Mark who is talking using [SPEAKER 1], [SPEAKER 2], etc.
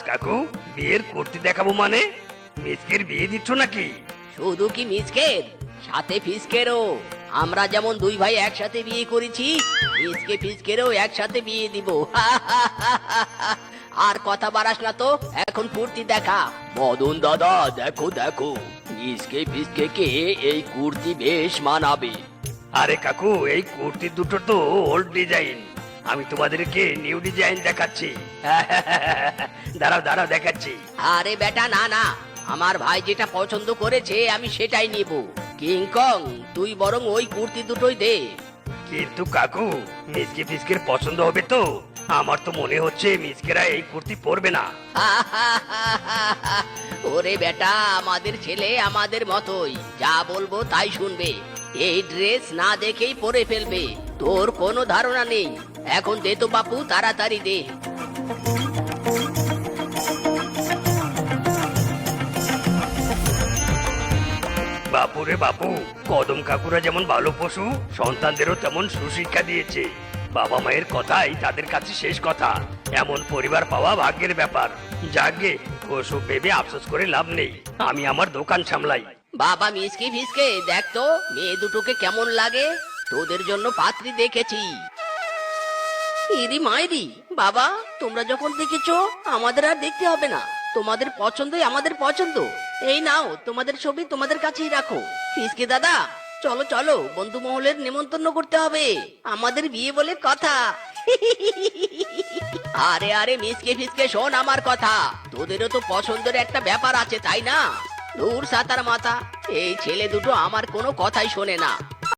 [SPEAKER 1] কাকু বিয়ের করতে দেখাবো মানে মিসকের বিয়ে দিচ্ছ নাকি?
[SPEAKER 2] শুধু কি মিসকের, সাথে ফিসকেরও। আমরা যেমন দুই ভাই একসাথে বিয়ে করেছি, মিসকে ফিসকেরও একসাথে বিয়ে দিব। আর কথা বাড়াস না তো, এখন কুর্তি দেখা। মদন দাদা দেখো দেখো, মিসকে ফিসকে কে এই কুর্তি বেশ মানাবে।
[SPEAKER 1] আরে কাকু এই কুর্তি দুটো তো ওল্ড ডিজাইন, আমি তোমাদেরকে নিউ ডিজাইন দেখাচ্ছি। দাঁড়াও দাঁড়াও দেখাচ্ছি।
[SPEAKER 2] আরে বেটা না না, আমার ভাই যেটা পছন্দ করেছে আমি সেটাই নিব। কিংকং তুই বরং ওই কুর্তি দুটোই দে।
[SPEAKER 1] কিন্তু কাকু মিসকে ফিসকের পছন্দ হবে তো? আমার তো মনে হচ্ছে মিসকেরা এই কুর্তি পরবে না।
[SPEAKER 2] ওরে বেটা, আমাদের ছেলে আমাদের মতোই, যা বলবো তাই শুনবে। এই ড্রেস না দেখেই পরে ফেলবে, তোর কোনো ধারণা নেই। এখন দে তো বাপু, তাড়াতাড়ি দে।
[SPEAKER 1] বাপুরে বাপু, কদম কাকুরা যেমন ভালো পশু, সন্তানদেরও তেমন সুশিক্ষা দিয়েছে। বাবা মায়ের কথাই তাদের কাছে শেষ কথা। এমন পরিবার পাওয়া ভাগ্যের ব্যাপার। যাকে ওসব ভেবে আফসোস করে লাভ নেই, আমি আমার দোকান সামলাই।
[SPEAKER 2] বাবা মিসকে ফিসকে দেখ তো মেয়ে দুটোকে কেমন লাগে, তোদের জন্য পাত্রী দেখেছি। ইরি মাইরি, বাবা তোমরা যখন দেখেছো আমাদের আর দেখতে হবে না, তোমাদের পছন্দই আমাদের পছন্দ। এই নাও তোমাদের ছবি, তোমাদের কাছেই রাখো। ফিসকে দাদা চলো চলো, বন্ধু মহলের নেমন্তন্ন করতে হবে, আমাদের বিয়ে বলে কথা। আরে আরে মিসকে ফিসকে শোন আমার কথা, তোদেরও তো পছন্দের একটা ব্যাপার আছে তাই না? দূর সাতার মাথা, এই ছেলে দুটো আমার কোনো কথাই শোনে না।